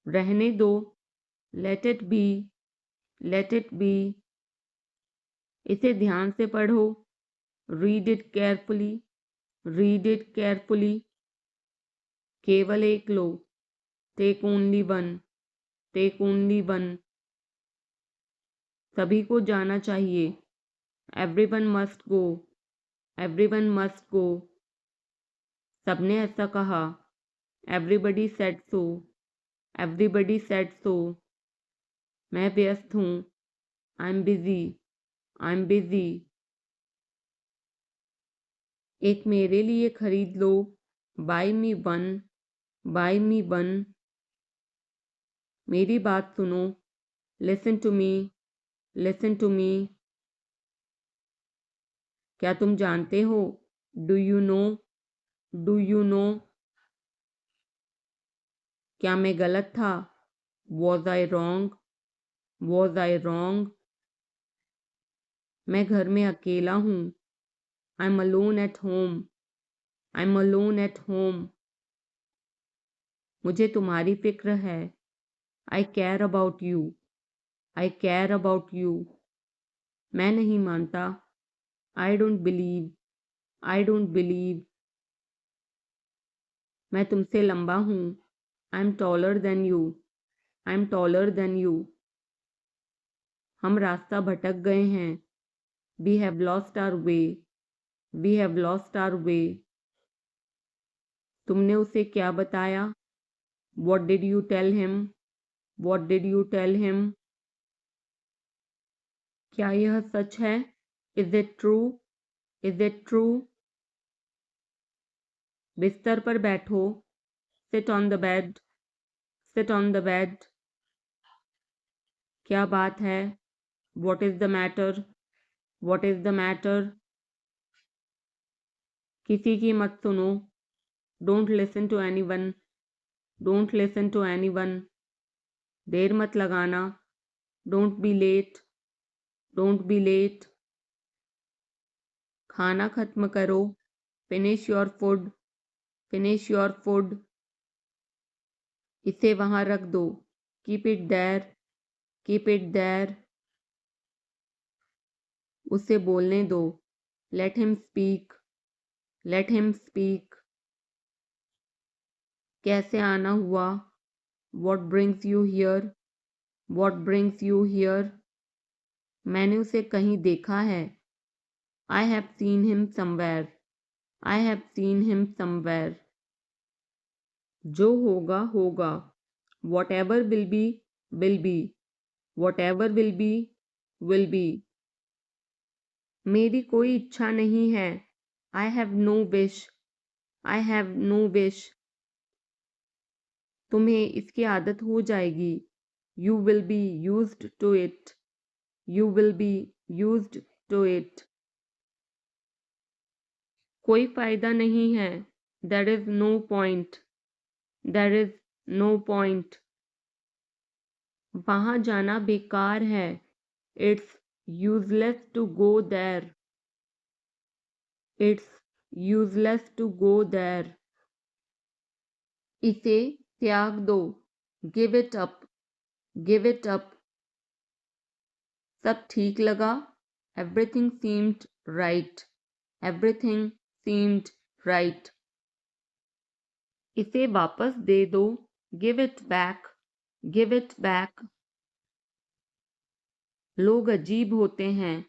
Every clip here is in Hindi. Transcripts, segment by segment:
रहने दो, let it be, let it be. इसे ध्यान से पढ़ो, read it carefully, read it carefully. केवल एक लो, take only one, take only one. सभी को जाना चाहिए, everyone must go, everyone must go. सबने ऐसा कहा, everybody said so, everybody said so. मैं व्यस्त हूँ, I am busy, I am busy. एक मेरे लिए खरीद लो, buy me one, buy me one. मेरी बात सुनो, listen to me, listen to me. क्या तुम जानते हो, do you know, do you know. क्या मैं गलत था, was I wrong, was I wrong. मैं घर में अकेला हूँ, I am alone at home, I am alone at home. मुझे तुम्हारी फिक्र है, I care about you, I care about you. मैं नहीं मानता, I don't believe, I don't believe. मैं तुमसे लंबा हूँ, I am taller than you, I am taller than you. हम रास्ता भटक गए हैं, we have lost our way, we have lost our way. तुमने उसे क्या बताया, what did you tell him, what did you tell him. क्या यह सच है, is it true, is it true. बिस्तर पर बैठो, sit on the bed, sit on the bed. क्या बात है, what is the matter, what is the matter. किसी की मत सुनो, don't listen to anyone, don't listen to anyone. देर मत लगाना, don't be late, don't be late. खाना खत्म करो, finish your food, finish your food. इसे वहां रख दो, keep it there, keep it there. उसे बोलने दो, let him speak, let him speak. कैसे आना हुआ, what brings you here, what brings you here. मैंने उसे कहीं देखा है, I have seen him somewhere, I have seen him somewhere. जो होगा होगा, whatever will be, will be, whatever will be, will be. मेरी कोई इच्छा नहीं है, I have no wish, I have no wish. तुम्हें इसकी आदत हो जाएगी, you will be used to it, you will be used to it. कोई फायदा नहीं है, there is no point, there is no point. वहां जाना बेकार है, it's useless to go there, it's useless to go there. इसे त्याग दो, give it up, give it up. सब ठीक लगा, everything seemed right, everything seemed right. इसे वापस दे दो, give it back, give it back. लोग अजीब होते हैं,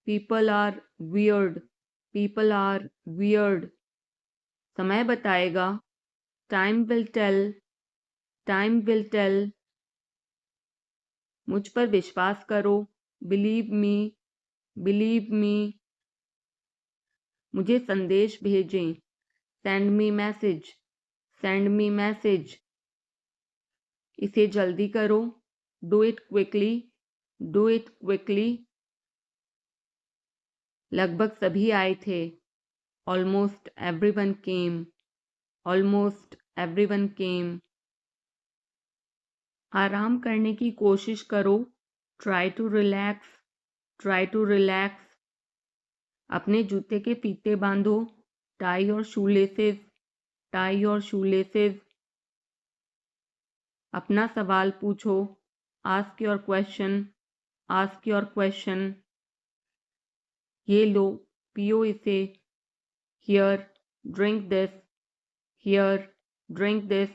people are weird, people are weird. समय बताएगा, time will tell, time will tell. मुझ पर विश्वास करो, बिलीव मी, बिलीव मी। मुझे संदेश भेजें, send me message, send me message. इसे जल्दी करो, do it quickly, do it quickly. लगभग सभी आए थे, almost everyone came, almost everyone came. आराम करने की कोशिश करो, try to relax, try to relax. अपने जूते के फीते बांधो, टाई और शूलेसेस, टाई और शूलेसेस। अपना सवाल पूछो, ask your question, ask your question. ये लो, पियो इसे, here, drink this, here, drink this.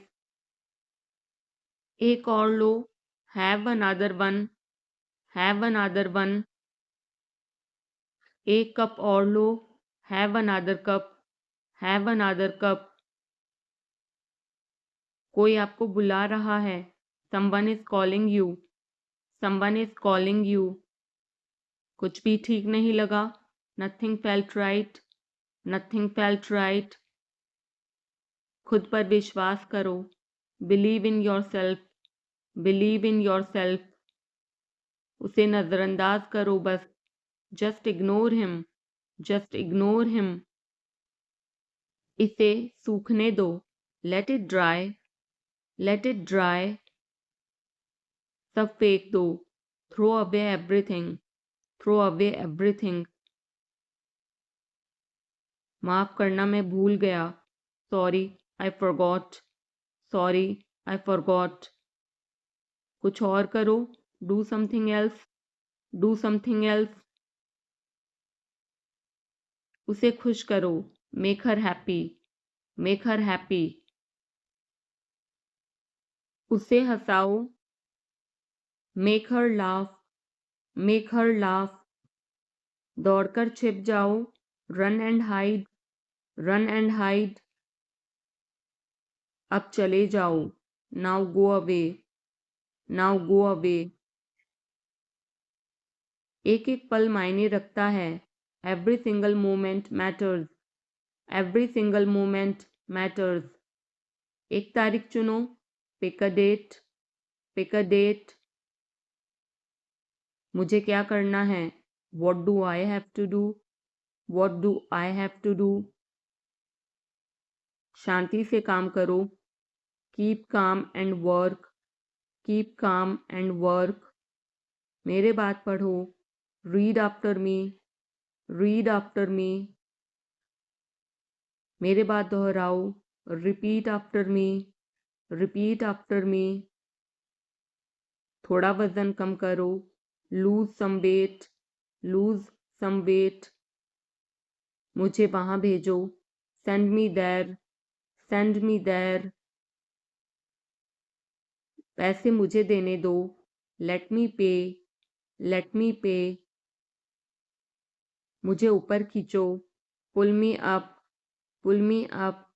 एक और लो, have another one, have another one. एक कप और लो, have another cup, have another cup. कोई आपको बुला रहा है, someone is calling you, someone is calling you. कुछ भी ठीक नहीं लगा, nothing felt right, nothing felt right. खुद पर विश्वास करो, believe in yourself, believe in yourself. उसे नजरअंदाज करो बस, just ignore him, just ignore him. इसे सूखने दो, let it dry, let it dry. सब फेंक दो, throw away everything, throw away everything. माफ करना, मैं भूल गया, sorry I forgot, sorry I forgot. कुछ और करो, do something else, do something else. उसे खुश करो, make her happy, make her happy. उसे हंसाओ, make her laugh, make her laugh. दौड़कर छिप जाओ, run and hide, run and hide. अब चले जाओ, now go away, now go away. एक एक पल मायने रखता है, every single moment matters, every single moment matters. एक तारीख चुनो, pick a date, pick a date. मुझे क्या करना है, what do I have to do, what do I have to do. शांति से काम करो, keep calm and work, keep calm and work. मेरे बात पढ़ो, read after me, read after me. मेरे बात दोहराओ, repeat after me, repeat after me. थोड़ा वजन कम करो, lose some weight, lose some weight. मुझे वहां भेजो, send me there, send me there. पैसे मुझे देने दो, लेट मी पे, लेट मी पे। मुझे ऊपर खींचो, पुल मी अप, पुल मी अप।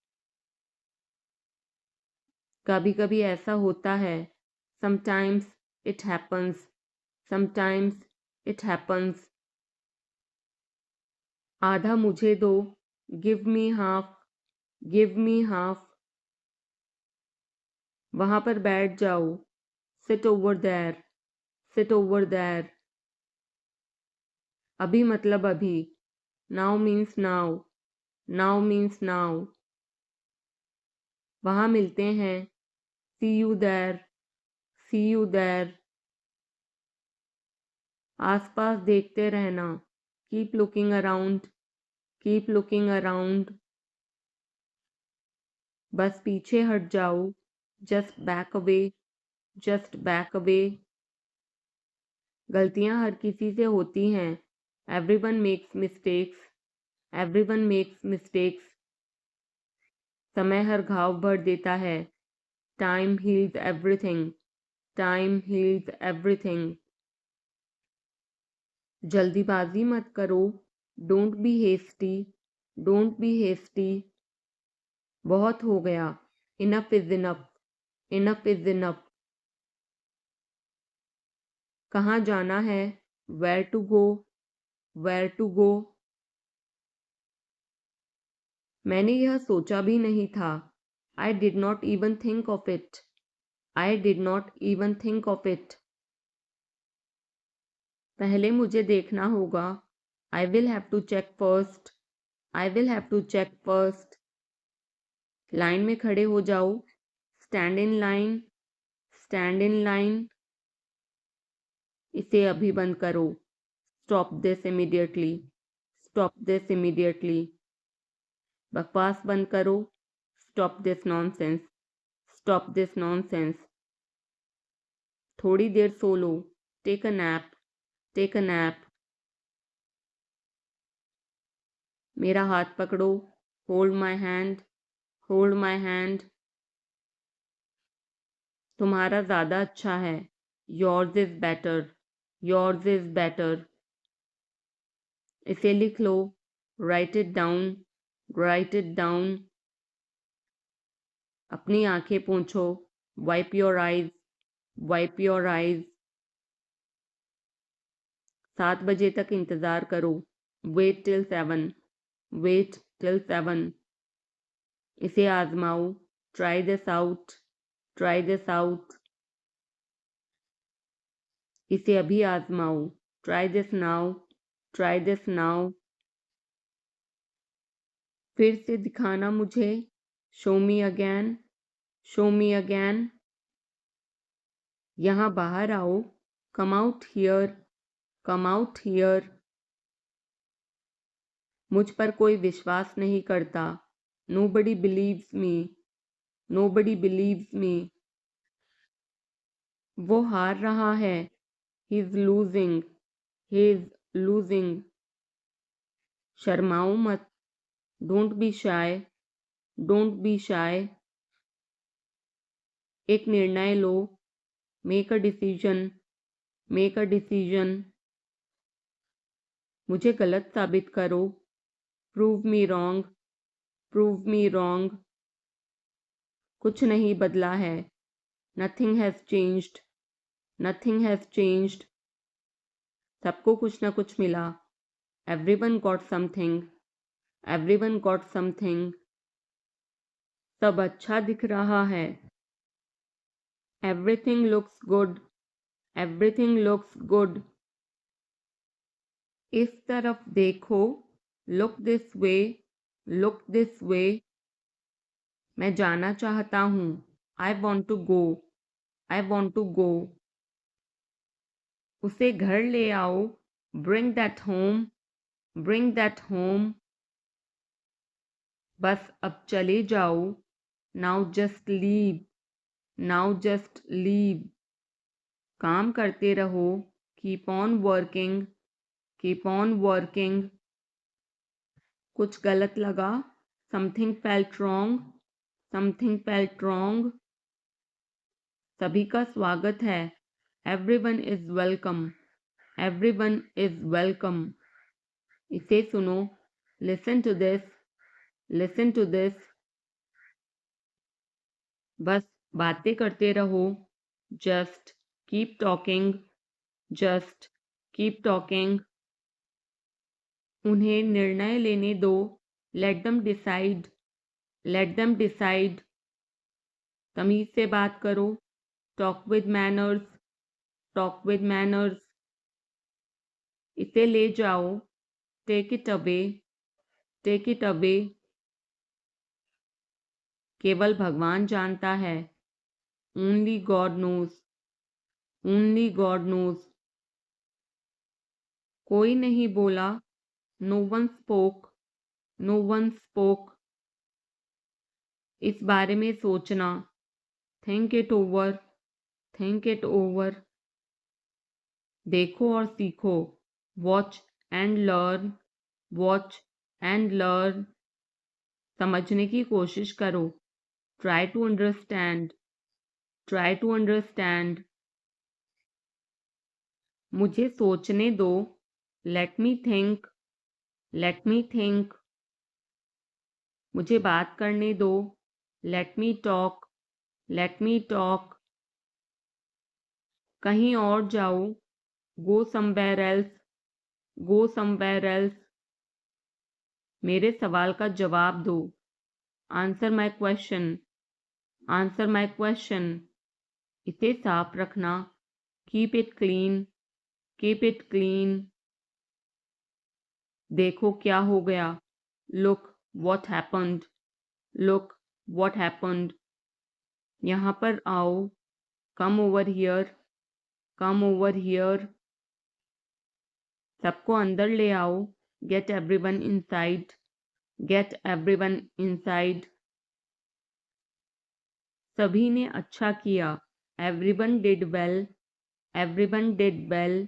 कभी कभी ऐसा होता है, sometimes it happens, sometimes it happens. आधा मुझे दो, give me half, give me half. वहां पर बैठ जाओ, sit over there, sit over there. अभी मतलब अभी, now means now, now means now. वहां मिलते हैं, see you there, see you there. आसपास देखते रहना, keep looking around, keep looking around. बस पीछे हट जाओ, just back away, just back away. गलतियां हर किसी से होती हैं, everyone makes mistakes, everyone makes mistakes. समय हर घाव भर देता है, time heals everything, time heals everything. जल्दीबाजी मत करो, don't be hasty, don't be hasty. बहुत हो गया, enough is enough, enough is enough. कहाँ जाना है, where to go, where to go. मैंने यह सोचा भी नहीं था, I did not even think of it, I did not even think of it. पहले मुझे देखना होगा, I will have to check first, I will have to check first. Line में खड़े हो जाओ, stand in line, stand in line. इसे अभी बंद करो, stop this immediately, stop this immediately. बकवास बंद करो, stop this nonsense, stop this nonsense. थोड़ी देर सो लो, take a nap, take a nap. मेरा हाथ पकड़ो, hold my hand, hold my hand. तुम्हारा ज़्यादा अच्छा है, yours is better, yours is better. इसे लिख लो, write it down, write it down. अपनी आंखें पोंछो, wipe your eyes, wipe your eyes. 7 बजे तक इंतज़ार करो, वेट टिल 7, वेट टिल 7। इसे आजमाओ, try this out, try this out. इसे अभी आजमाओ, try this now, try this now. फिर से दिखाना मुझे, show me again, show me again. यहाँ बाहर आओ, come out here, come out here. मुझ पर कोई विश्वास नहीं करता, nobody believes me, nobody believes me. वो हार रहा है, he is losing, he is losing. शर्माओ मत, don't be shy, don't be shy. एक निर्णय लो, make a decision, make a decision. मुझे गलत साबित करो, prove me wrong, prove me wrong. कुछ नहीं बदला है, nothing has changed, nothing has changed. सबको कुछ ना कुछ मिला, everyone got something, everyone got something. सब अच्छा दिख रहा है, everything looks good, everything looks good. इस तरफ देखो, look this way, look this way. मैं जाना चाहता हूँ, I want to go, I want to गो। उसे घर ले आओ, bring that home, bring that home. बस अब चले जाओ, now just leave, now just leave. काम करते रहो, keep on working, keep on working. कुछ गलत लगा, something felt wrong, something felt wrong. सभी का स्वागत है, everyone is welcome, everyone is welcome. इसे सुनो, listen to this, listen to this. बस बातें करते रहो, just keep talking, just keep talking. उन्हें निर्णय लेने दो, let them decide, let them decide. तमीज से बात करो, talk with manners, talk with manners. इसे ले जाओ, take it away, take it away. केवल भगवान जानता है, only God knows, only God knows. कोई नहीं बोला, no one spoke, no one spoke. इस बारे में सोचना, think it over, think it over. देखो और सीखो, watch and learn, watch and learn. समझने की कोशिश करो, try to understand, try to understand. मुझे सोचने दो, let me think, let me think. मुझे बात करने दो, let me talk, let me talk. कहीं और जाओ, go somewhere else, go somewhere else. मेरे सवाल का जवाब दो, answer my question, answer my question. इसे साफ रखना, keep it clean, keep it clean. देखो क्या हो गया, look what happened, look what happened. यहाँ पर आओ, come over here, come over here. सबको अंदर ले आओ, get everyone inside, get everyone inside. सभी ने अच्छा किया, एवरीवन डिड वेल, Everyone did well.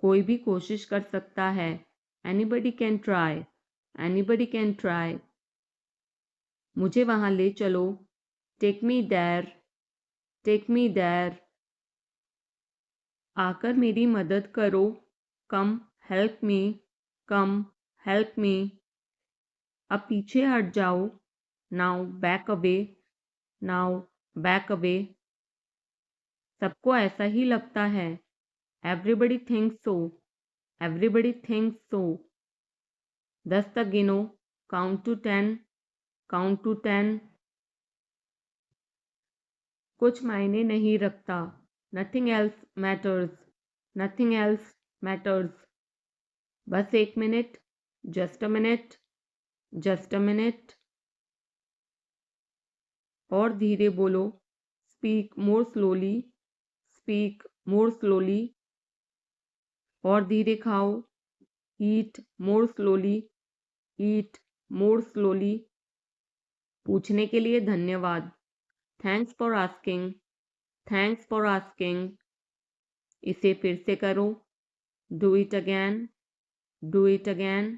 कोई भी कोशिश कर सकता है. Anybody can try. Anybody can try. मुझे वहां ले चलो. Take me there. Take me there. आकर मेरी मदद करो. Come help me. Come help me. अब पीछे हट जाओ. Now back away. Now back away. सबको ऐसा ही लगता है. Everybody thinks so. Everybody thinks so. 10 तक गिनो. Count to 10. Count to 10. कुछ मायने नहीं रखता. Nothing else matters. Nothing else matters. बस 1 minute. Just a minute. Just a minute. और धीरे बोलो. Speak more slowly. Speak more slowly. और धीरे खाओ. Eat more slowly. Eat more slowly. पूछने के लिए धन्यवाद. Thanks for asking. Thanks for asking. इसे फिर से करो. Do it again. Do it again.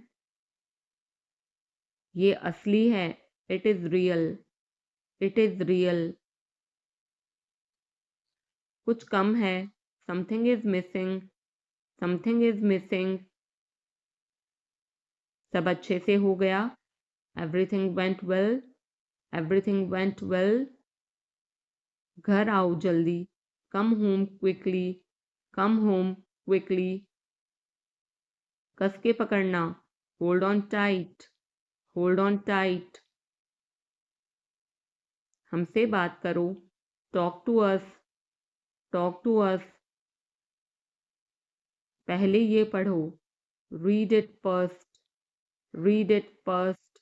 ये असली है. It is real. It is real. कुछ कम है. Something is missing. Something is missing. सब अच्छे से हो गया. Everything went well. Everything went well. घर आओ जल्दी. Come home quickly. Come home quickly. कस के पकड़ना. Hold on tight. Hold on tight. हमसे बात करो. Talk to us. Talk to us. पहले ये पढ़ो. Read it first. Read it first.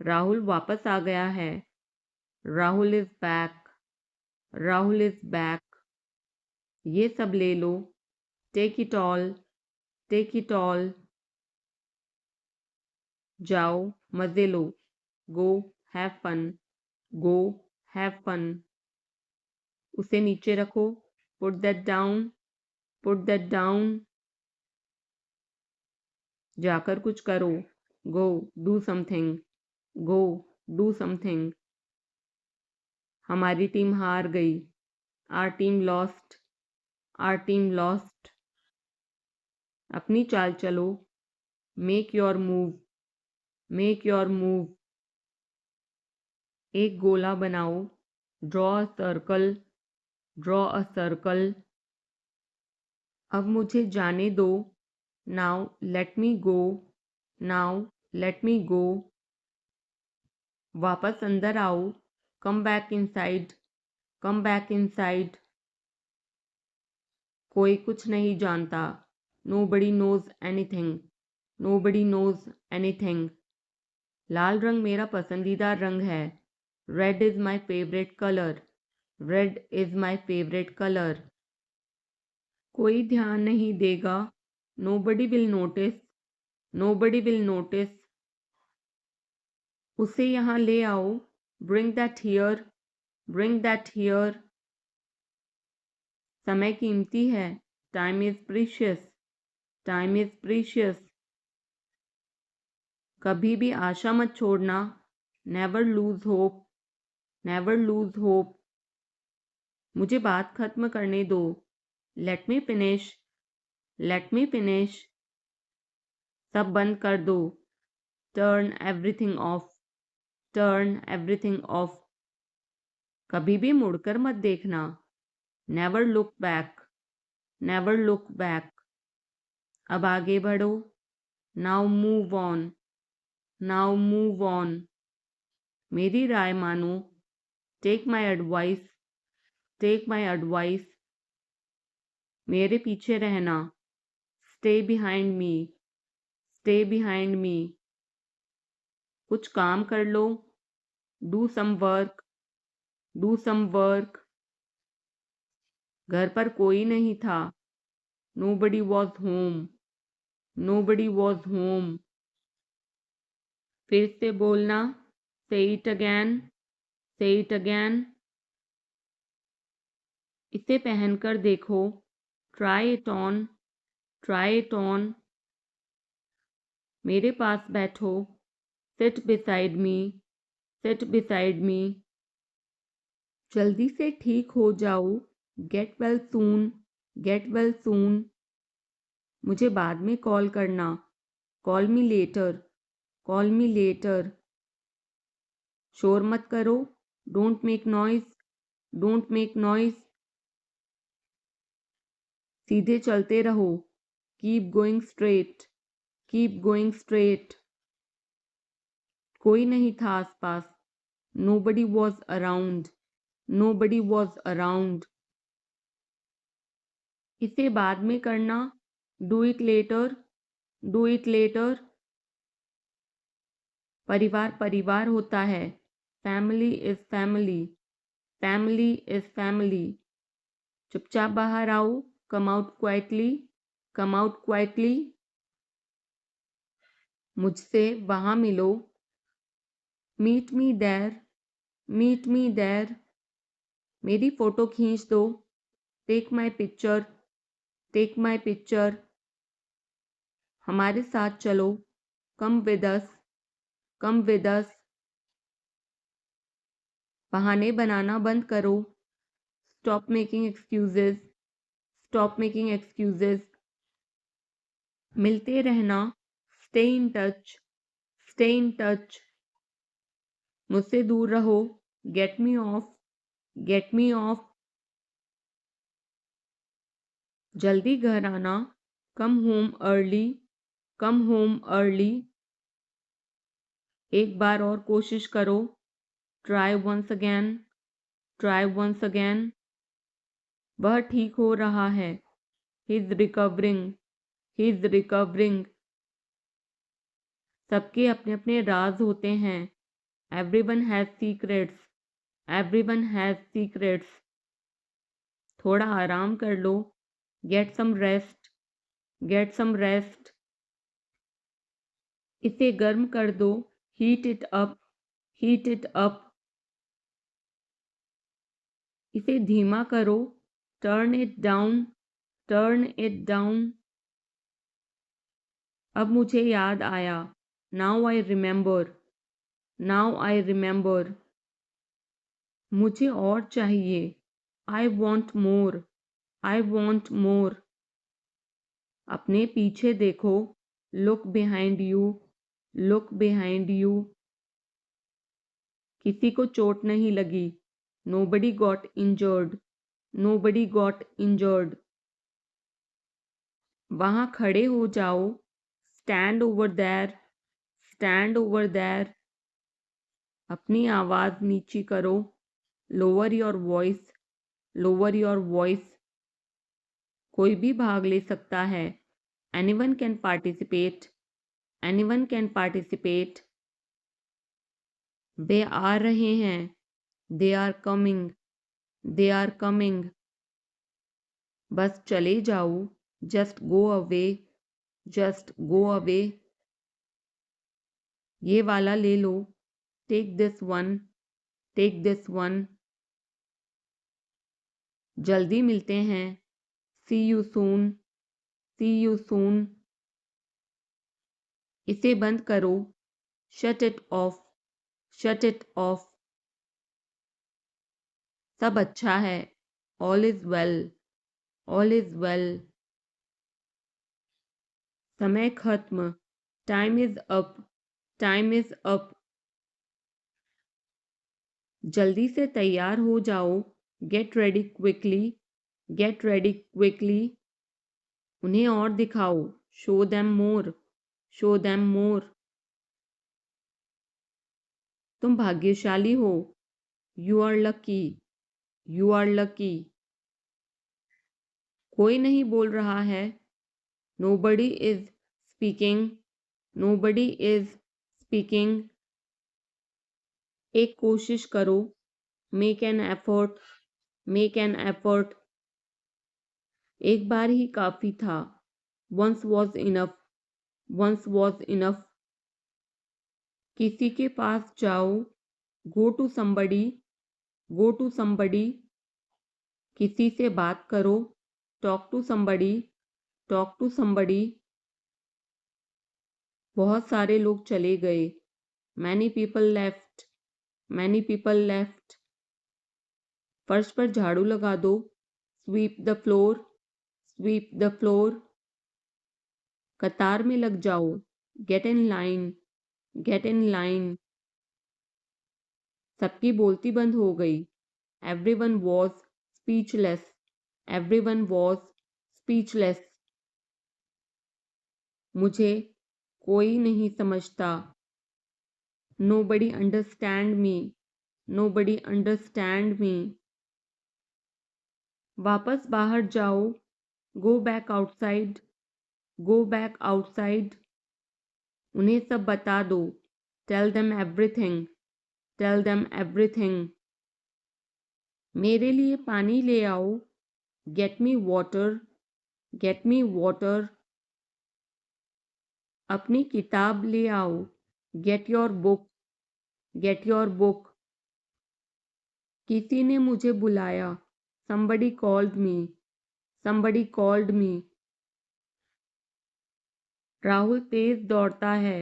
Rahul वापस आ गया है. Rahul is back. Rahul is back. ये सब ले लो. Take it all. Take it all. जाओ मजे लो. Go have fun. Go have fun. उसे नीचे रखो. Put that down. Put that down. जाकर कुछ करो. Go do something. Go do something. हमारी टीम हार गई. Our team lost. Our team lost. अपनी चाल चलो. Make your move. Make your move. एक गोला बनाओ. Draw a circle. Draw a circle. अब मुझे जाने दो. Now let me go. Now let me go. वापस अंदर आओ. Come back inside. Come back inside. कोई कुछ नहीं जानता. Nobody knows anything. Nobody knows anything. लाल रंग मेरा पसंदीदा रंग है. Red is my favorite color. Red is my favorite color. कोई ध्यान नहीं देगा. Nobody will notice. Nobody will notice. उसे यहाँ ले आओ. Bring that here. Bring that here. समय कीमती है. Time is precious. Time is precious. कभी भी आशा मत छोड़ना. Never lose hope. Never lose hope. मुझे बात खत्म करने दो. Let me finish. Let me finish. सब बंद कर दो. Turn everything off. Turn everything off. कभी भी मुड़कर मत देखना. Never look back. Never look back. अब आगे बढ़ो. Now move on. Now move on. मेरी राय मानो. Take my advice. Take my advice. मेरे पीछे रहना. Stay behind me. Stay behind me. कुछ काम कर लो. Do some work. Do some work. घर पर कोई नहीं था. Nobody was home. Nobody was home. फिर से बोलना. Say it again. Say it again. इसे पहनकर देखो, try it on, try it on. मेरे पास बैठो, seat beside me, seat beside me. जल्दी से ठीक हो जाओ, get well soon, get well soon. मुझे बाद में कॉल करना, call me later, call me later. शोर मत करो, don't make noise, don't make noise. सीधे चलते रहो, keep going straight, keep going straight. कोई नहीं था आसपास, nobody was around, nobody was around. इसे बाद में करना, do it later, do it later. परिवार परिवार होता है, family is family, family is family. चुपचाप बाहर आओ, come out quietly, come out quietly. मुझसे वहां मिलो, meet me there, meet me there. मेरी फोटो खींच दो, take my picture, take my picture. हमारे साथ चलो, come with us, come with us. बहाने बनाना बंद करो, stop making excuses, stop making excuses. मिलते रहना, stay in touch, stay in touch. मुझसे दूर रहो, get me off, get me off. जल्दी घर आना, come home early, come home early. एक बार और कोशिश करो, try once again, try once again. वह ठीक हो रहा है, he is recovering, he is recovering. सबके अपने अपने राज होते हैं, everyone has secrets, everyone has secrets. थोड़ा आराम कर लो, get some rest, get some rest. इसे गर्म कर दो, heat it up, heat it up. इसे धीमा करो, turn it down, turn it down. अब मुझे याद आया, now I remember, now I remember. मुझे और चाहिए, I want more, I want more. अपने पीछे देखो, look behind you, look behind you. किसी को चोट नहीं लगी, nobody got injured, nobody got injured. वहां खड़े हो जाओ, stand over there, stand over there. अपनी आवाज नीची करो, lower your voice, lower your voice. कोई भी भाग ले सकता है, anyone can participate, anyone can participate. वे आ रहे हैं, they are coming, they are coming. बस चले जाओ, just go away, just go away. ये वाला ले लो, take this one, take this one. जल्दी मिलते हैं, see you soon, C you soon. इसे बंद करो, shut it off, shut it off. सब अच्छा है, all is well, all is well. समय खत्म, time is up, time is up. जल्दी से तैयार हो जाओ, get ready quickly, get ready quickly. उन्हें और दिखाओ, show them more, show them more. तुम भाग्यशाली हो, you are lucky, you are lucky. कोई नहीं बोल रहा है, nobody is speaking, nobody is speaking. एक कोशिश करो, make an effort, make an effort. एक बार ही काफी था, once was enough, once was enough. किसी के पास जाओ, go to somebody, go to somebody. किसी से बात करो, talk to somebody, talk to somebody। बहुत सारे लोग चले गए, many people left, many people left। फर्श पर झाड़ू लगा दो, sweep the floor, sweep the floor। कतार में लग जाओ, get in line, get in line। सबकी बोलती बंद हो गई, everyone was speechless, everyone was speechless। मुझे कोई नहीं समझता, nobody understand me, nobody understand me। वापस बाहर जाओ, go back outside, go back outside। उन्हें सब बता दो, tell them everything, tell them everything। मेरे लिए पानी ले आओ, get me water, get me water। अपनी किताब ले आओ, get your book, get your book। किसी ने मुझे बुलाया, somebody called me, somebody called me। Rahul तेज दौड़ता है,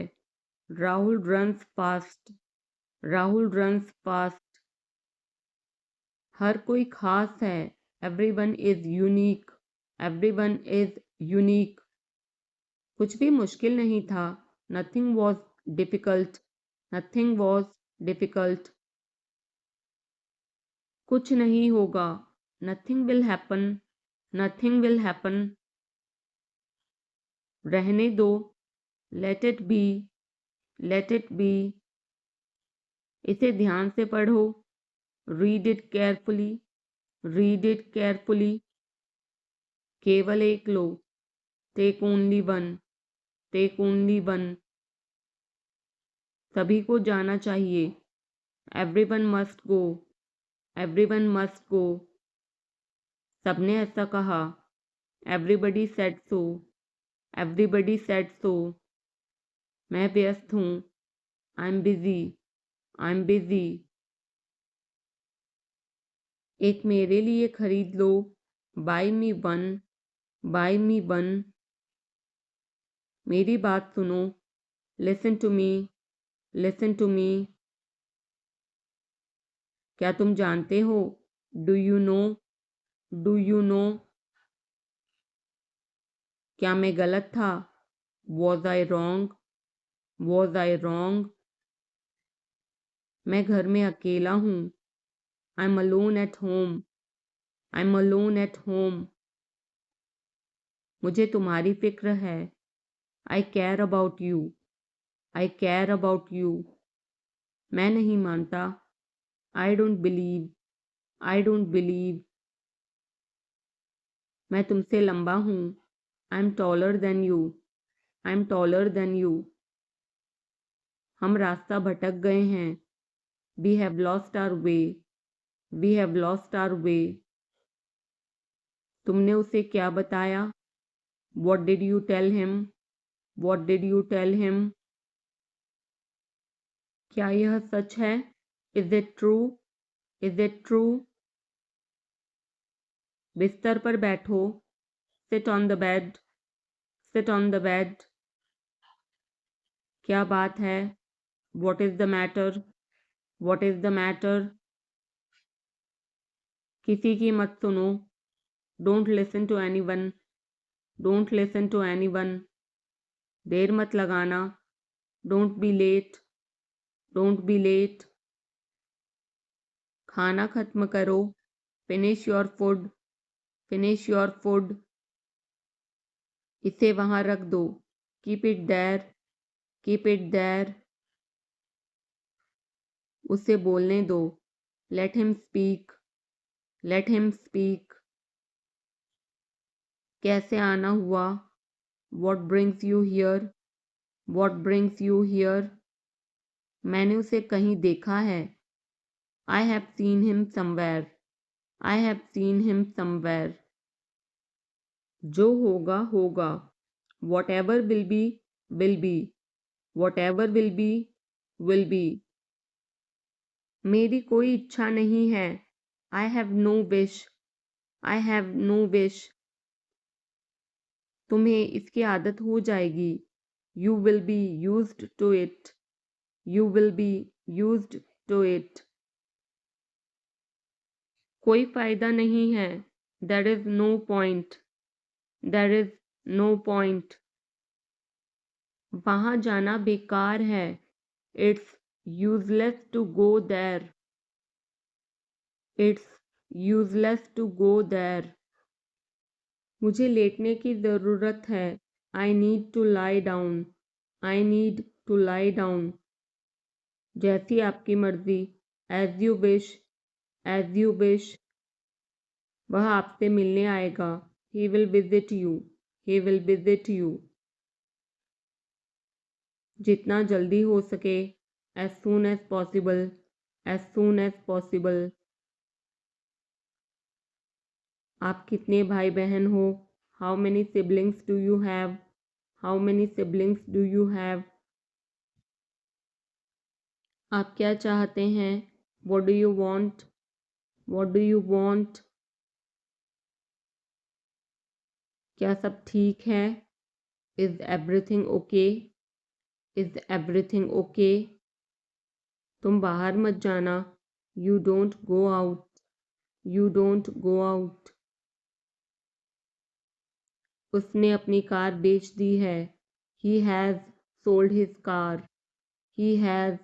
Rahul runs fast, Rahul runs fast। हर कोई खास है, everyone is unique, everyone is unique। कुछ भी मुश्किल नहीं था, nothing was difficult, nothing was difficult। कुछ नहीं होगा, nothing will happen, nothing will happen। रहने दो, let it be, let it be। इसे ध्यान से पढ़ो, read it carefully, read it carefully। केवल एक लो, take only one, take only one। सभी को जाना चाहिए, everyone must go, everyone must go। सबने ऐसा कहा, everybody said so, everybody said so। मैं व्यस्त हूँ, I'm busy, I'm busy। एक मेरे लिए खरीद लो, buy me one, buy me one। मेरी बात सुनो, listen to me, listen to me। क्या तुम जानते हो, do you know, do you know। क्या मैं गलत था, was I wrong, was I wrong। मैं घर में अकेला हूँ, I'm alone at home, I'm alone at home। मुझे तुम्हारी फिक्र है, I care about you, I care about you। मैं नहीं मानता, I don't believe, I don't believe। मैं तुमसे लंबा हूँ, I'm taller than you, I'm taller than you। हम रास्ता भटक गए हैं, we have lost our way, we have lost our way। तुमने उसे क्या बताया, what did you tell him, what did you tell him। क्या यह सच है, is it true, is it true। बिस्तर पर बैठो, sit on the bed, sit on the bed। क्या बात है, what is the matter, what is the matter। किसी की मत सुनो, don't listen to anyone, don't listen to anyone। देर मत लगाना, don't be late, don't be late। खाना खत्म करो, finish your food, finish your food। इसे वहां रख दो, keep it there, keep it there। उसे बोलने दो, let him speak, let him speak। कैसे आना हुआ, what brings you here, what brings you here। मैंने उसे कहीं देखा है, I have seen him somewhere, I have seen him somewhere। जो होगा होगा, whatever will be, will be, whatever will be, will be। मेरी कोई इच्छा नहीं है, I have no wish, I have no wish. तुम्हें इसकी आदत हो जाएगी. You will be used to it. You will be used to it. कोई फायदा नहीं है. There is no point. There is no point. वहाँ जाना बेकार है. It's useless to go there. It's useless to go there. मुझे लेटने की ज़रूरत है. I need to lie down. I need to lie down. जैसी आपकी मर्जी. As you wish. As you wish. वह आपसे मिलने आएगा. He will visit you. He will visit you. जितना जल्दी हो सके. As soon as possible. As soon as possible. आप कितने भाई बहन हो? How many siblings do you have? How many siblings do you have? आप क्या चाहते हैं? What do you want? What do you want? क्या सब ठीक है? Is everything okay? Is everything okay? तुम बाहर मत जाना. You don't go out. You don't go out. उसने अपनी कार बेच दी है. He has sold his car. He has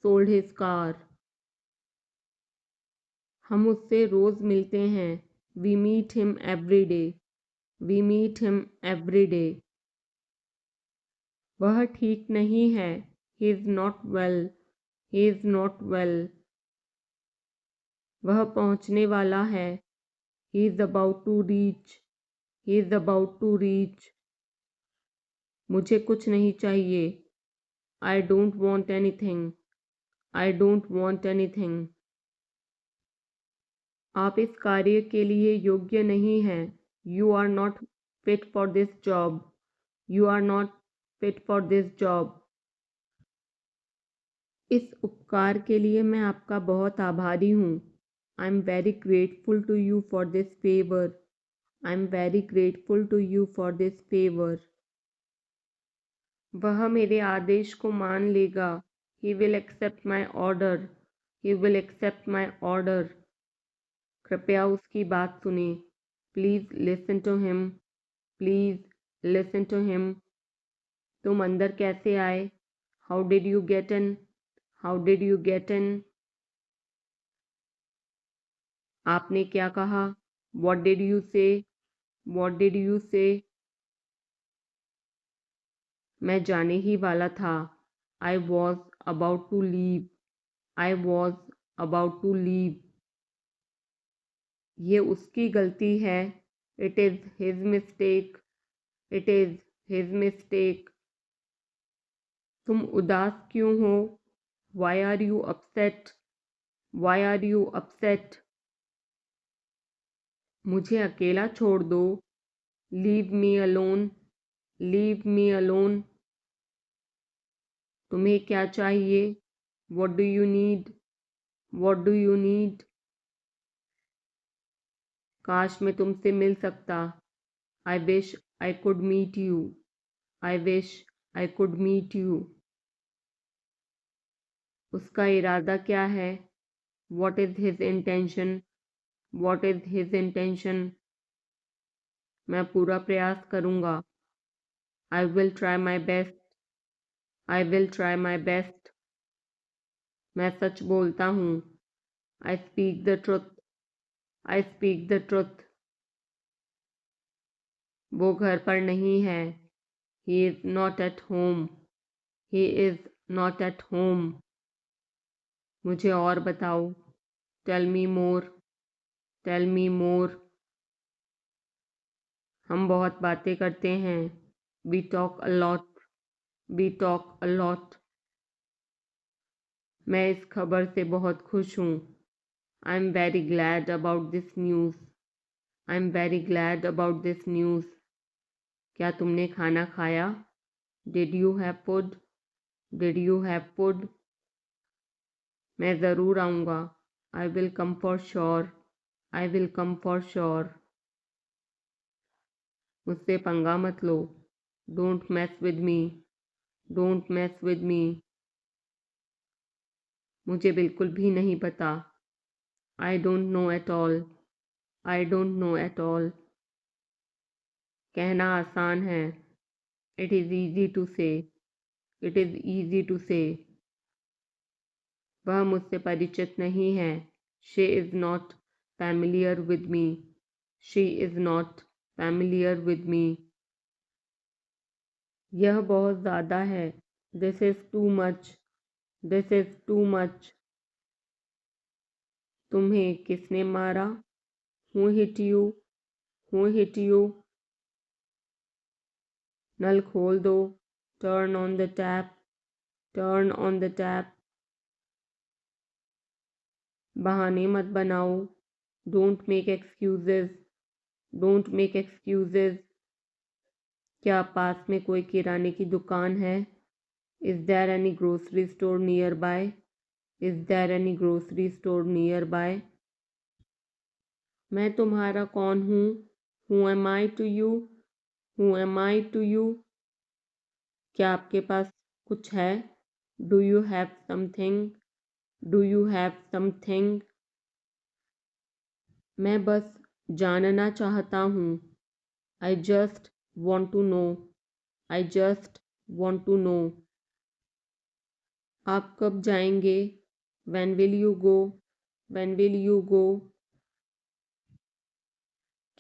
sold his car. हम उससे रोज़ मिलते हैं. We meet him every day. We meet him every day. वह ठीक नहीं है. He is not well. He is not well. वह पहुंचने वाला है. He is about to reach. He is about to reach. मुझे कुछ नहीं चाहिए. I don't want anything. I don't want anything. आप इस कार्य के लिए योग्य नहीं हैं. You are not fit for this job. You are not fit for this job. इस उपकार के लिए मैं आपका बहुत आभारी हूँ. I am very grateful to you for this favor. I am very grateful to you for this favor. वह मेरे आदेश को मान लेगा. He will accept my order. He will accept my order. कृपया उसकी बात सुने. Please listen to him. Please listen to him. तुम अंदर कैसे आए? How did you get in? How did you get in? आपने क्या कहा? What did you say? What did you say? मैं जाने ही वाला था. I was about to leave. I was about to leave. ये उसकी गलती है. It is his mistake. It is his mistake. तुम उदास क्यों हो? Why are you upset? Why are you upset? मुझे अकेला छोड़ दो. Leave me alone. Leave me alone. तुम्हें क्या चाहिए? What do you need? What do you need? काश मैं तुमसे मिल सकता. I wish I could meet you. I wish I could meet you. उसका इरादा क्या है? What is his intention? What is his intention? मैं पूरा प्रयास करूँगा. I will try my best. I will try my best. मैं सच बोलता हूँ. I speak the truth. I speak the truth. वो घर पर नहीं है. He is not at home. He is not at home. मुझे और बताओ. Tell me more. Tell me more. हम बहुत बातें करते हैं. We talk a lot. We talk a lot. मैं इस खबर से बहुत खुश हूँ. I'm very glad about this news. I'm very glad about this news. क्या तुमने खाना खाया? Did you have food? Did you have food? मैं ज़रूर आऊँगा. I will come for sure. I will come for sure. मुझसे पंगा मत लो। Don't mess with me. Don't mess with me. मुझे बिल्कुल भी नहीं पता। I don't know at all. I don't know at all. कहना आसान है। It is easy to say. It is easy to say. वह मुझसे परिचित नहीं है। She is not familiar with me. She is not familiar with me. यह बहुत ज़्यादा है। This is too much. This is too much. तुम्हें किसने मारा? Who hit you? Who hit you? नल खोल दो। Turn on the tap. Turn on the tap. बहाने मत बनाओ। Don't make excuses. Don't make excuses. क्या पास में कोई किराने की दुकान है? Is there any grocery store nearby? Is there any grocery store nearby? मैं तुम्हारा कौन हूँ? Who am I to you? Who am I to you? क्या आपके पास कुछ है? Do you have something? Do you have something? मैं बस जानना चाहता हूँ। I just want to know. I just want to know. आप कब जाएंगे? When will you go? When will you go?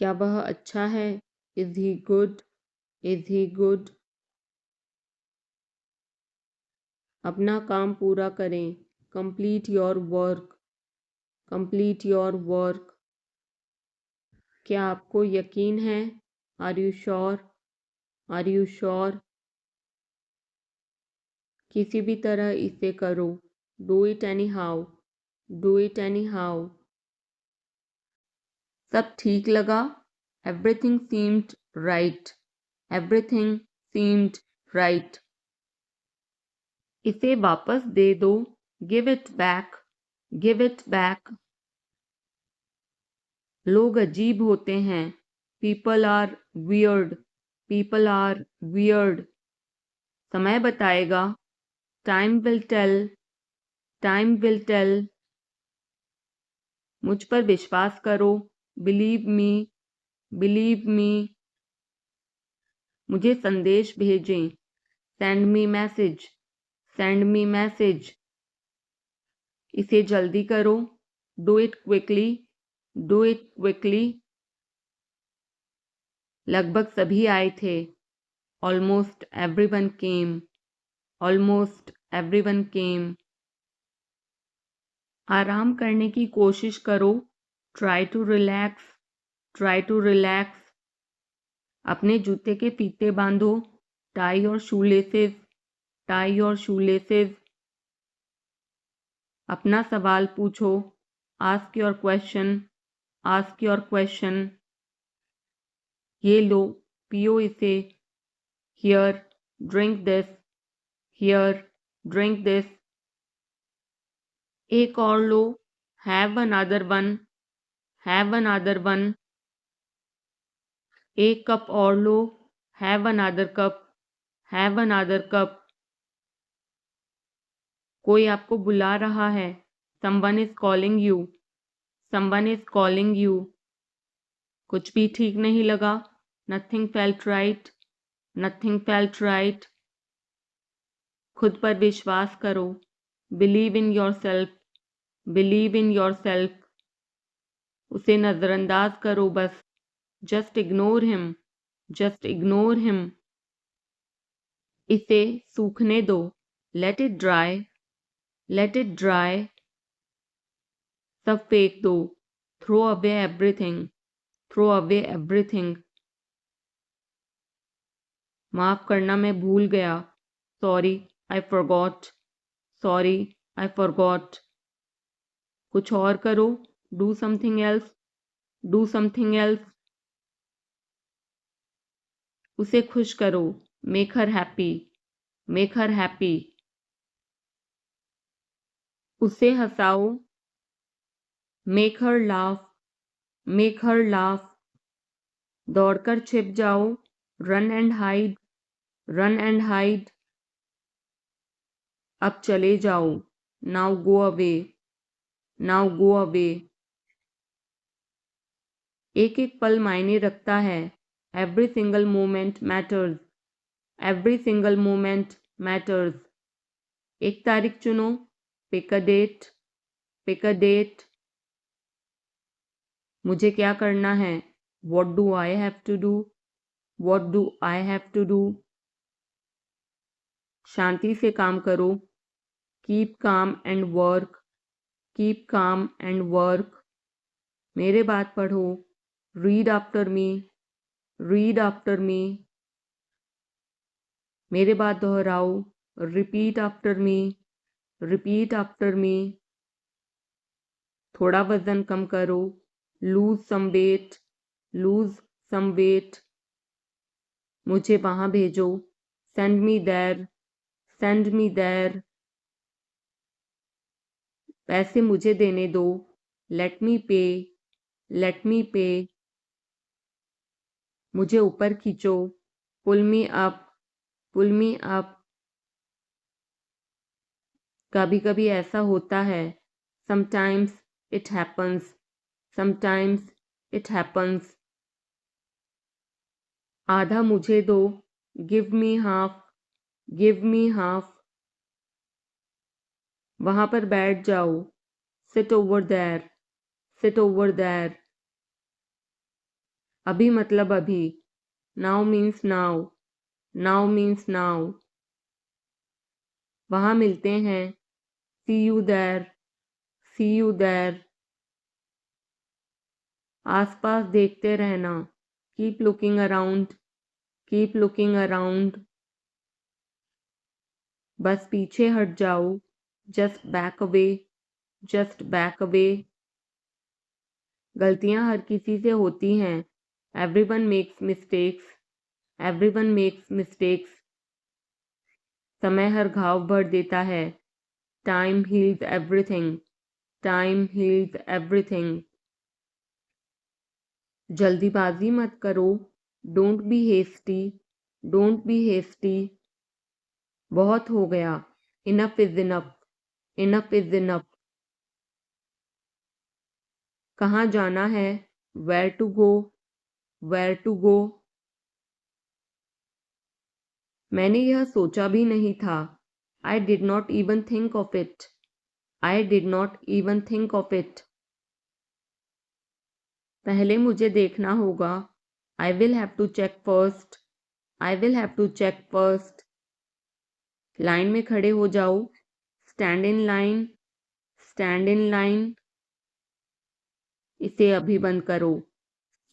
क्या वह अच्छा है? Is he good? Is he good? अपना काम पूरा करें। Complete your work. Complete your work. क्या आपको यकीन है? Are you sure? Are you sure? किसी भी तरह इसे करो। Do it anyhow. Do it anyhow. सब ठीक लगा? Everything seemed right. Everything seemed right. इसे वापस दे दो। Give it back. Give it back. लोग अजीब होते हैं। People are weird. People are weird. समय बताएगा। Time will tell. Time will tell. मुझ पर विश्वास करो। Believe me. Believe me. मुझे संदेश भेजें। Send me message. Send me message. इसे जल्दी करो। Do it quickly. Do it quickly. लगभग सभी आए थे। Almost everyone came. Almost everyone came. आराम करने की कोशिश करो। Try to relax. Try to relax. अपने जूते के फीते बांधो। Tie your shoelaces. Tie your shoelaces. अपना सवाल पूछो। Ask your question. Ask your question. ये लो, पियो इसे। Here, drink this. Here, drink this. एक और लो। Have another one. Have another one. एक कप और लो। Have another cup. Have another cup. कोई आपको बुला रहा है। Someone is calling you. Someone is calling you. कुछ भी ठीक नहीं लगा। Nothing felt right. Nothing felt right. खुद पर विश्वास करो। Believe in yourself. Believe in yourself. उसे नज़रअंदाज करो बस। Just ignore him. Just ignore him. इसे सूखने दो। Let it dry. Let it dry. सब फेंक दो। Throw away everything. Throw away everything. माफ़ करना, मैं भूल गया। Sorry, I forgot. Sorry, I forgot. कुछ और करो। Do something else. Do something else. उसे खुश करो। Make her happy. Make her happy. उसे हंसाओ। Make her laugh. Make her laugh. दौड़कर छिप जाओ, run and hide, run and hide. अब चले जाओ, now go away, now go away. एक एक पल मायने रखता है, every single moment matters, every single moment matters. एक तारीख चुनो, pick a date, pick a date. मुझे क्या करना है, what do I have to do, what do I have to do. शांति से काम करो, keep calm and work, keep calm and work. मेरे बात पढ़ो, read after me, read after me. मेरे बात दोहराओ, repeat after me, repeat after me. थोड़ा वजन कम करो, lose some weight, lose some weight. मुझे वहां भेजो, send me there, send me there. पैसे मुझे देने दो, लेट मी पे, लेट मी पे। मुझे ऊपर खींचो, पुल मी अप, पुल मी अप। कभी कभी ऐसा होता है, sometimes it happens, sometimes it happens. आधा मुझे दो, give me half, give me half. वहां पर बैठ जाओ, sit over there, sit over there. अभी मतलब अभी, now means now, now means now. वहां मिलते हैं, see you there, see you there. आसपास देखते रहना, keep looking around, keep looking around. बस पीछे हट जाओ, just back away, just back away. गलतियां हर किसी से होती हैं, everyone makes mistakes, everyone makes mistakes. समय हर घाव भर देता है, time heals everything, time heals everything. जल्दीबाजी मत करो, don't be hasty, don't be hasty. बहुत हो गया, enough is enough, enough is enough. कहाँ जाना है, where to go, where to go. मैंने यह सोचा भी नहीं था, I did not even think of it, I did not even think of it. पहले मुझे देखना होगा, I will have to check first, I will have to check first. Line में खड़े हो जाओ, stand in line, stand in line. इसे अभी बंद करो,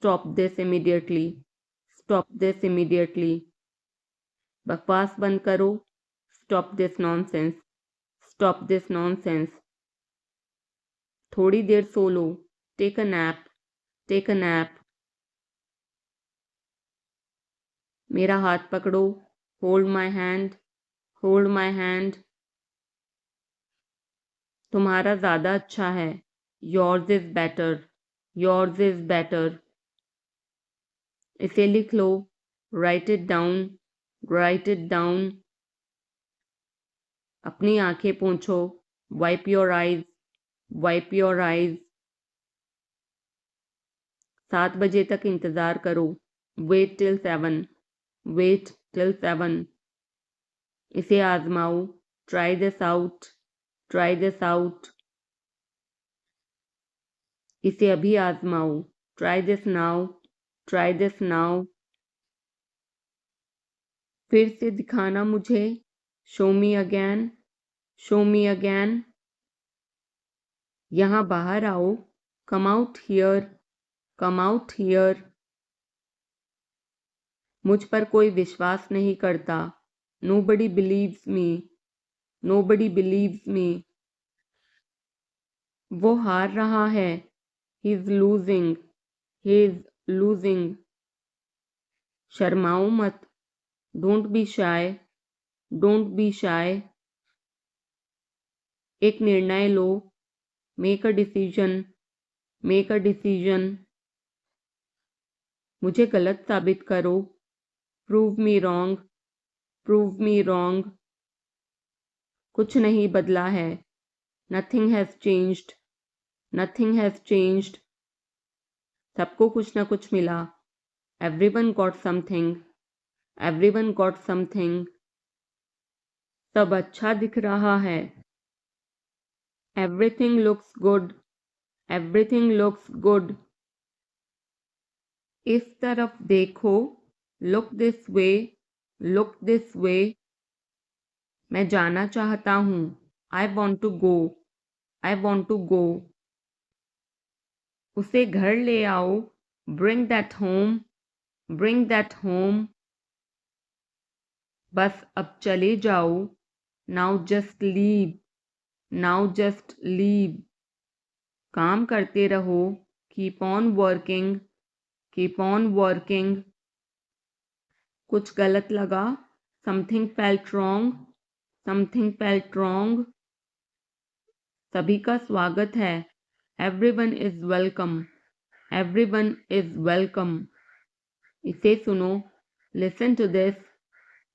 stop this immediately, stop this immediately. बकवास बंद करो, stop this nonsense, stop this nonsense. थोड़ी देर सो लो, take a nap, take a nap. मेरा हाथ पकड़ो, hold my hand, hold my hand. तुम्हारा ज़्यादा अच्छा है, yours is better, yours is better. इसे लिख लो, write it down, write it down. अपनी आंखें पोंछो, wipe your eyes, wipe your eyes. 7 बजे तक इंतज़ार करो, वेट टिल 7, वेट टिल 7। इसे आजमाओ, try this out, try this out. इसे अभी आजमाओ, try this now, try this now. फिर से दिखाना मुझे, show me again, show me again. यहाँ बाहर आओ, come out here, come out here. मुझ पर कोई विश्वास नहीं करता, nobody believes me, nobody believes me. वो हार रहा है, he is losing, he is losing. शर्माओ मत, don't be shy, don't be shy. एक निर्णय लो, make a decision, make a decision. मुझे गलत साबित करो, prove me wrong, prove me wrong. कुछ नहीं बदला है, nothing has changed, nothing has changed. सबको कुछ ना कुछ मिला, everyone got something, everyone got something. सब अच्छा दिख रहा है, everything looks good, everything looks good. इस तरफ देखो, look this way, look this way. मैं जाना चाहता हूँ, I want to go, I want to गो। उसे घर ले आओ, bring that home, bring that home. बस अब चले जाओ, now just leave, now just leave. काम करते रहो, keep on working, keep on working. कुछ गलत लगा, something felt wrong, something felt wrong. सभी का स्वागत है, everyone is welcome, everyone is welcome. इसे सुनो, listen to this,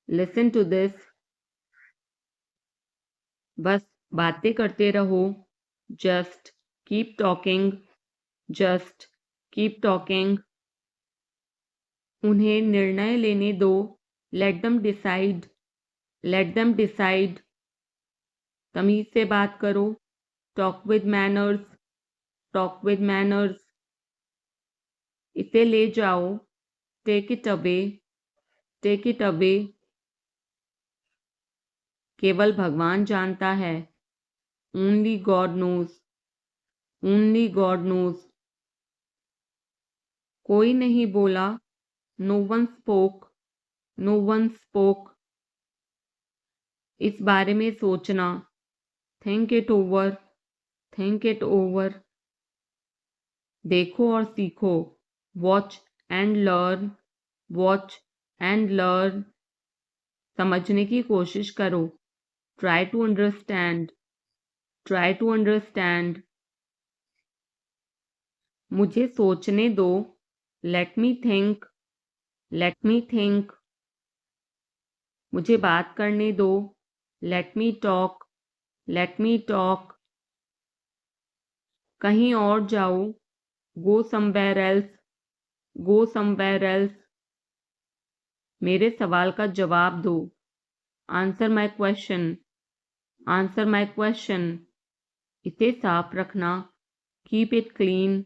listen to this. बस बातें करते रहो, just keep talking, just keep talking. उन्हें निर्णय लेने दो, let them decide, let them decide. तमीज से बात करो, talk with manners, talk with manners. इसे ले जाओ, take it away, take it away. केवल भगवान जानता है, only God knows, only God knows. कोई नहीं बोला, no one spoke, no one spoke. इस बारे में सोचना, think it over, think it over. देखो और सीखो, watch and learn, watch and learn. समझने की कोशिश करो, try to understand, try to understand. मुझे सोचने दो, let me think, let me think. मुझे बात करने दो, let me talk, let me talk. कहीं और जाओ, go somewhere else, go somewhere else. मेरे सवाल का जवाब दो, answer my question, answer my question. इसे साफ रखना, keep it clean,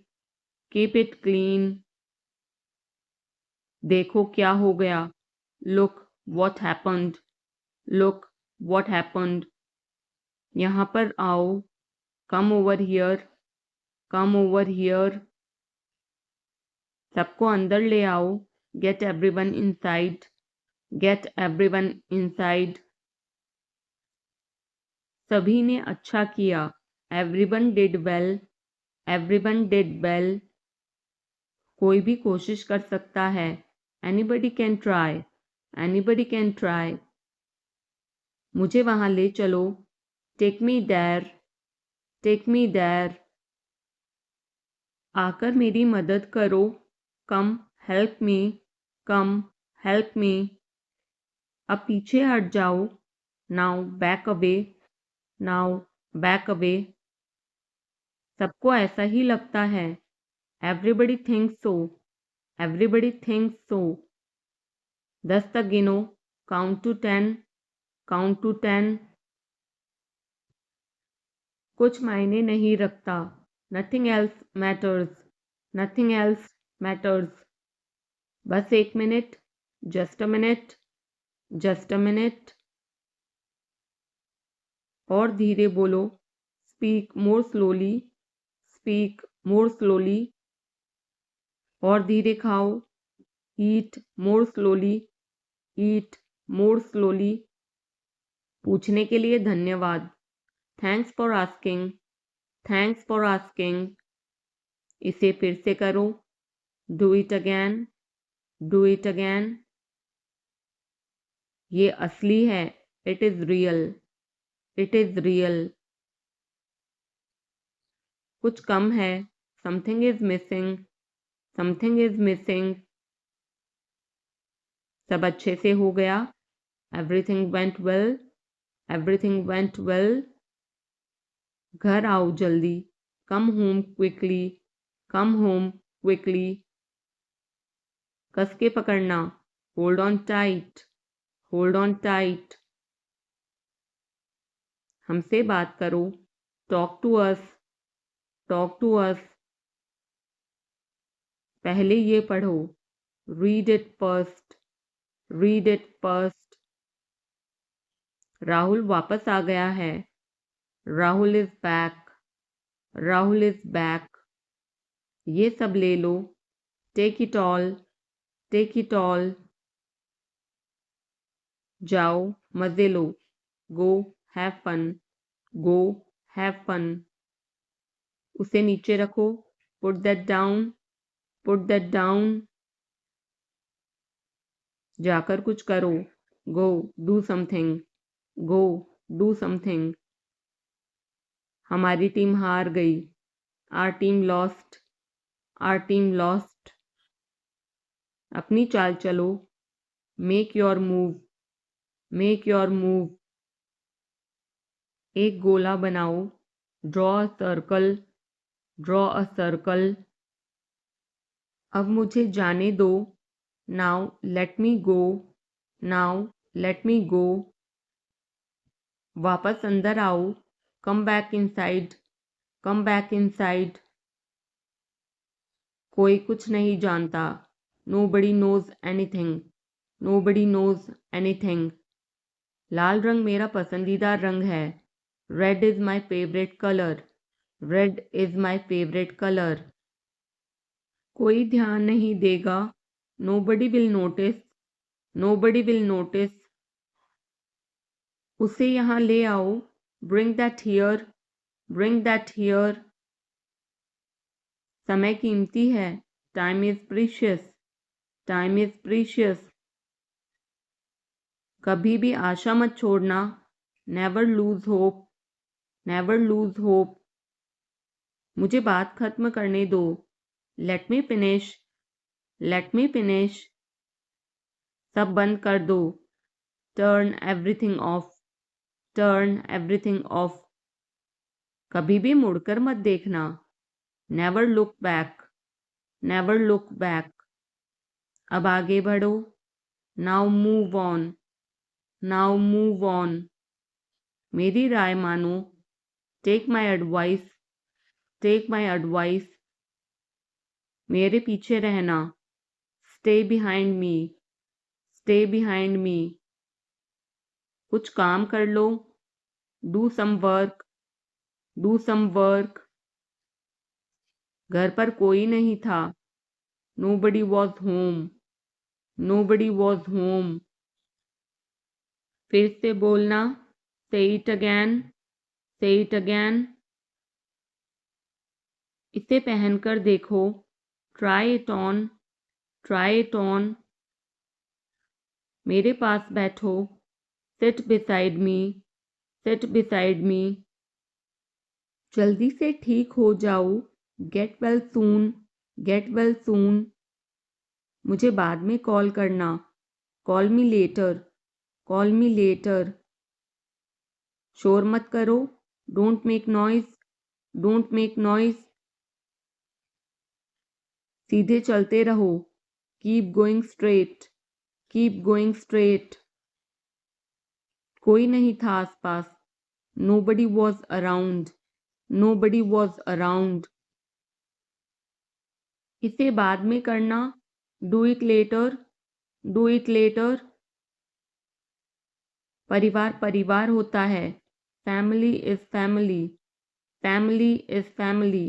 keep it clean. देखो क्या हो गया, look what happened, look what happened. यहाँ पर आओ, come over here, come over here. सबको अंदर ले आओ, get everyone inside, get everyone inside. सभी ने अच्छा किया, everyone did well, everyone did well. कोई भी कोशिश कर सकता है, anybody can try, anybody can try. मुझे वहां ले चलो, take me there, take me there. आकर मेरी मदद करो, कम हेल्प मी, कम हेल्प मी। अब पीछे हट जाओ, now back away, now back away. सबको ऐसा ही लगता है, एवरीबडी थिंक्स सो, एवरीबडी थिंक्स सो। 10 तक गिनो, काउंट टू 10, काउंट टू 10। कुछ मायने नहीं रखता, nothing else matters, nothing else matters. बस 1 minute, just a minute, just a minute. और धीरे बोलो, speak more slowly, speak more slowly. और धीरे खाओ, ईट मोर स्लोली, ईट मोर स्लोली। पूछने के लिए धन्यवाद, thanks for asking, thanks for asking. इसे फिर से करो, do it again, do it again. ये असली है, it is real, it is real. कुछ कम है, something is missing, something is missing. सब अच्छे से हो गया। Everything went well, everything went well. घर आओ जल्दी, come home quickly, come home quickly. कस के पकड़ना, hold on tight, hold on tight. हमसे बात करो, talk to us, talk to us. पहले ये पढ़ो, read it first, read it first. Rahul वापस आ गया है, Rahul is back, Rahul is back. ये सब ले लो, take it all, take it all. जाओ मजे लो, go have fun, go have fun. उसे नीचे रखो, put that down, put that down. जाकर कुछ करो, go do something, go do something. हमारी टीम हार गई, our team lost, are team lost. अपनी चाल चलो, make your move, make your move. एक गोला बनाओ, draw a circle, draw a circle. अब मुझे जाने दो, now let me go, now let me go. वापस अंदर आओ, come back inside, come back inside. कोई कुछ नहीं जानता, nobody knows anything, nobody knows anything. लाल रंग मेरा पसंदीदा रंग है, red is my favourite colour, red is my favourite colour. कोई ध्यान नहीं देगा, nobody will notice, nobody will notice. उसे यहाँ ले आओ, bring that here, bring that here. समय कीमती है, time is precious, time is precious. कभी भी आशा मत छोड़ना, never lose hope, never lose hope. मुझे बात खत्म करने दो, let me finish, let me finish. सब बंद कर दो, turn everything of, turn everything of. कभी भी मुड़कर मत देखना, never look back, never look back. अब आगे बढ़ो, now move on, now move on. मेरी राय मानो, take my advice, take my advice. मेरे पीछे रहना, stay behind me, stay behind me. कुछ काम कर लो, do some work, do some work. घर पर कोई नहीं था, nobody was home, nobody was home. फिर से बोलना, say it again, say it again. इसे पहनकर देखो, try it on, try it on. मेरे पास बैठो, seat beside me, seat beside me. जल्दी से ठीक हो जाओ, get well soon, get well soon. मुझे बाद में कॉल करना, call me later, call me later. शोर मत करो, don't make noise, don't make noise. सीधे चलते रहो, keep going straight, keep going straight. कोई नहीं था आसपास, nobody was around, nobody was around. इसे बाद में करना, do it later, do it later. परिवार परिवार होता है, family is family, family is family.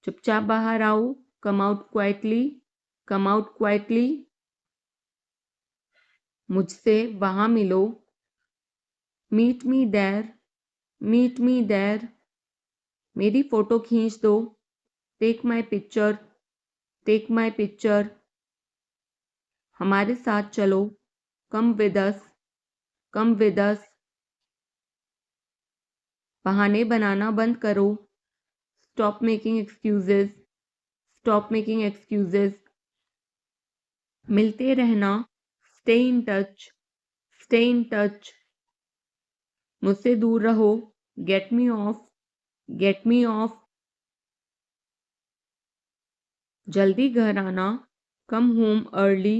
चुपचाप बाहर आओ, come out quietly, come out quietly. मुझसे वहां मिलो, meet me there, meet me there. मेरी फोटो खींच दो, take my picture, take my picture. हमारे साथ चलो, come with us, come with us. बहाने बनाना बंद करो, stop making excuses, stop making excuses. मिलते रहना, stay in touch, stay in touch. मुझसे दूर रहो, get me off, get me off. जल्दी घर आना, come home early,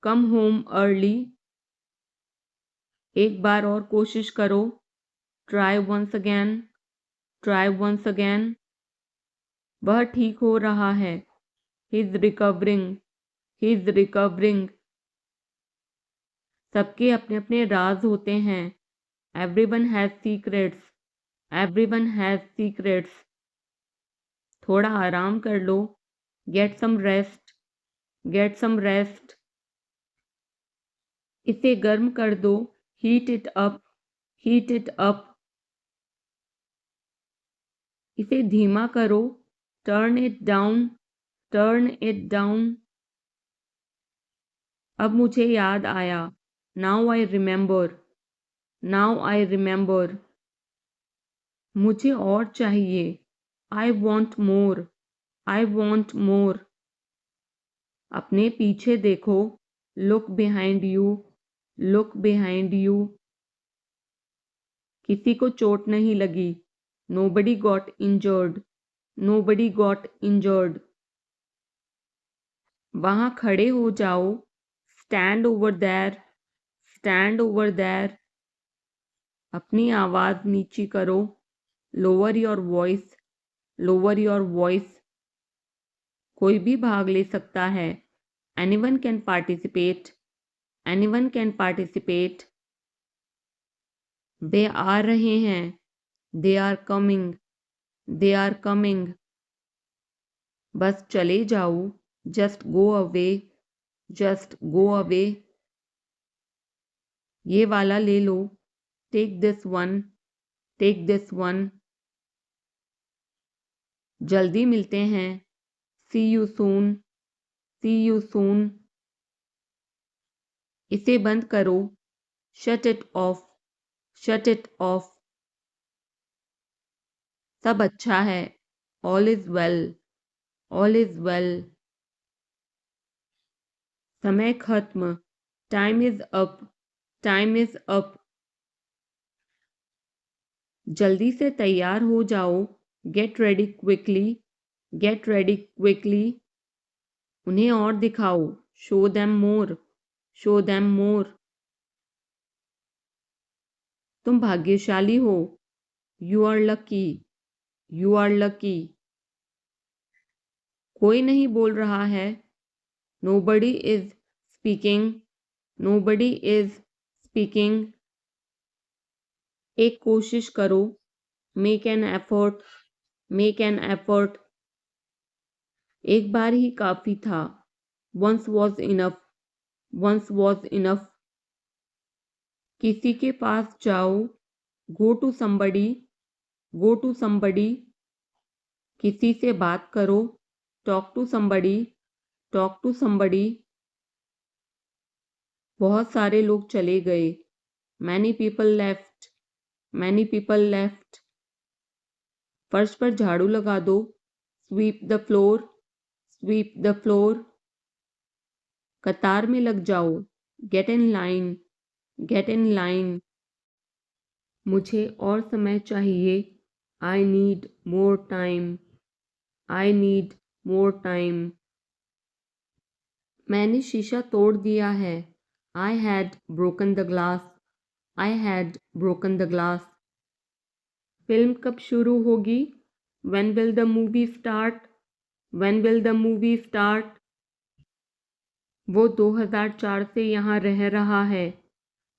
come home early. एक बार और कोशिश करो, try once again, try once again. वह ठीक हो रहा है, he is recovering, he is recovering. सबके अपने अपने राज होते हैं, everyone has secrets, everyone has secrets. थोड़ा आराम कर लो, get some rest, get some rest. इसे गर्म कर दो, heat it up, heat it up. इसे धीमा करो, turn it down, turn it down. अब मुझे याद आया, now I remember, now I remember. मुझे और चाहिए, I want more, I want more. अपने पीछे देखो, look behind you, look behind you. किसी को चोट नहीं लगी, nobody got injured, nobody got injured. वहां खड़े हो जाओ, stand over there, stand over there. अपनी आवाज नीची करो, lower your voice, lower your voice. कोई भी भाग ले सकता है, anyone can participate, anyone can participate. वे आ रहे हैं, they are coming, they are coming. बस चले जाओ, just go away, just go away. ये वाला ले लो, take this one, take this one. जल्दी मिलते हैं, see you soon, C you soon. इसे बंद करो, shut it off, shut it off. सब अच्छा है, all is well, all is well. समय खत्म, time is up, time is up. जल्दी से तैयार हो जाओ, get ready quickly, get ready quickly. उन्हें और दिखाओ, show them more, show them more. तुम भाग्यशाली हो, you are lucky, you are lucky. कोई नहीं बोल रहा है, nobody is speaking, nobody is speaking. एक कोशिश करो, make an effort, make an effort. एक बार ही काफी था, once was enough, once was enough. किसी के पास जाओ, go to somebody, go to somebody. किसी से बात करो, talk to somebody, talk to somebody. बहुत सारे लोग चले गए, many people left, many people left. फर्श पर झाड़ू लगा दो, sweep the floor, sweep the floor. कतार में लग जाओ, get in line, get in line. मुझे और समय चाहिए, I need more time, I need more time. मैंने शीशा तोड़ दिया है, I had broken the glass, I had broken the glass. Film कब शुरू होगी, when will the movie start, when will the movie start. वो 2004 से यहाँ रह रहा है,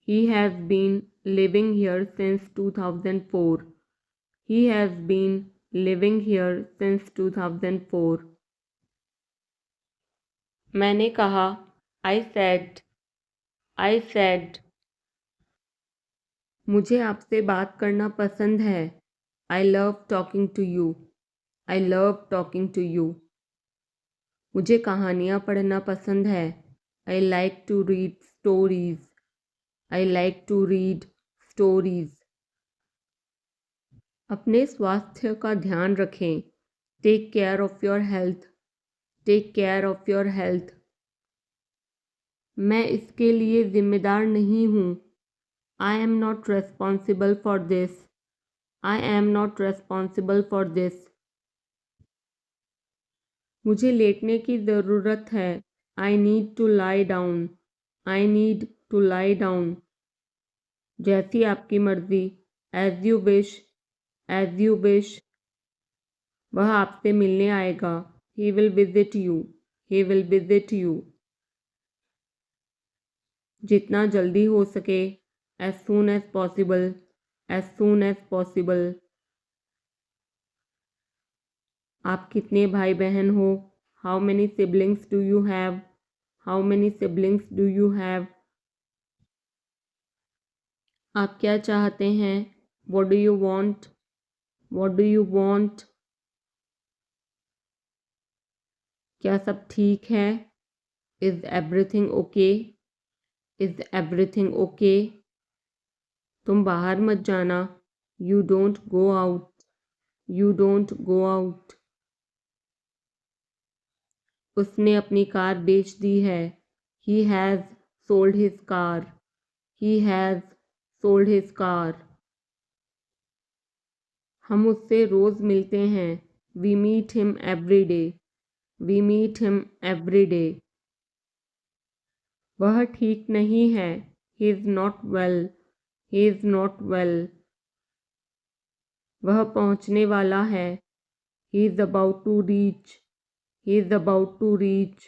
he has been living here since 2004, he has been living here since 2004। मैंने कहा, आई सेड, आई सेड। मुझे आपसे बात करना पसंद है, I love talking to you, I love talking to you. मुझे कहानियाँ पढ़ना पसंद है, I like to read stories, I like to read stories. अपने स्वास्थ्य का ध्यान रखें, take care of your health, take care of your health. मैं इसके लिए जिम्मेदार नहीं हूँ। I am not responsible for this. I am not responsible for this. मुझे लेटने की ज़रूरत है। I need to lie down. I need to lie down. जैसी आपकी मर्ज़ी। As you wish. As you wish. वह आपसे मिलने आएगा। He will visit you. He will visit you. जितना जल्दी हो सके। As soon as possible. As soon as possible. आप कितने भाई बहन हो? How many siblings do you have? How many siblings do you have? आप क्या चाहते हैं? What do you want? What do you want? क्या सब ठीक है? Is everything okay? Is everything okay? तुम बाहर मत जाना। You don't go out. You don't go out. उसने अपनी कार बेच दी है। He has sold his car. He has sold his car. हम उससे रोज़ मिलते हैं। We meet him every day. We meet him every day. वह ठीक नहीं है। He is not well. He is not well. वह पहुंचने वाला है। He is about to reach. He is about to reach.